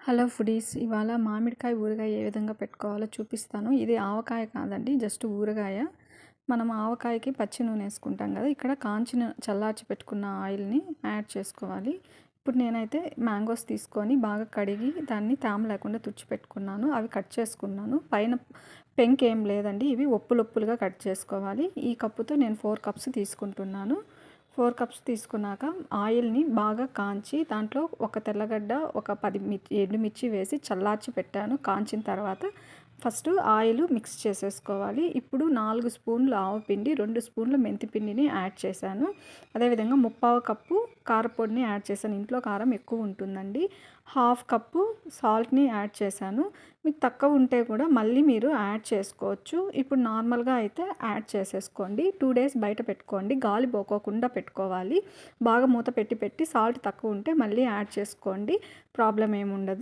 Hello foodies, ఇవాళ మామిడికాయ ఊరగాయ ఏ విధంగా పెట్టుకోవాలో చూపిస్తాను. ఇది ఆవకాయ కాదండి, జస్ట్ ఊరగాయ. మనం ఆవకాయకి పచ్చి నూనె వేసుకుంటాం కదా, ఇక్కడ కాంచిన చల్లార్చి పెట్టుకున్న ఆయిల్ని యాడ్ చేసుకోవాలి. ఇప్పుడు నేనైతే మ్యాంగోస్ తీసుకొని బాగా కడిగి దాన్ని తేమ లేకుండా తుడిచిపెట్టుకున్నాను. అవి కట్ చేసుకున్నాను. పైన పెంక్ ఏం లేదండి, ఇవి ఒప్పులుగా కట్ చేసుకోవాలి. ఈ కప్పుతో నేను 4 కప్స్ తీసుకుంటున్నాను. 4 కప్స్ తీసుకున్నాక ఆయిల్ని బాగా కాంచి దాంట్లో ఒక తెల్లగడ్డ, ఒక 10 ఎండుమిర్చి వేసి చల్లార్చి పెట్టాను. కాంచిన తర్వాత ఫస్ట్ ఆయిల్ మిక్స్ చేసేసుకోవాలి. ఇప్పుడు 4 స్పూన్లు ఆవపిండి, 2 స్పూన్లు మెంతిపిండిని యాడ్ చేశాను. అదేవిధంగా 3/4 కప్పు కారపొడిని యాడ్ చేశాను. ఇంట్లో కారం ఎక్కువ ఉంటుందండి. 1/2 కప్పు సాల్ట్ని యాడ్ చేశాను. మీకు తక్కువ ఉంటే కూడా మళ్ళీ మీరు యాడ్ చేసుకోవచ్చు. ఇప్పుడు నార్మల్గా అయితే యాడ్ చేసేసుకోండి. 2 డేస్ బయట పెట్టుకోండి, గాలి పోకోకుండా పెట్టుకోవాలి. బాగా మూత పెట్టి సాల్ట్ తక్కువ ఉంటే మళ్ళీ యాడ్ చేసుకోండి, ప్రాబ్లం ఏముండదు.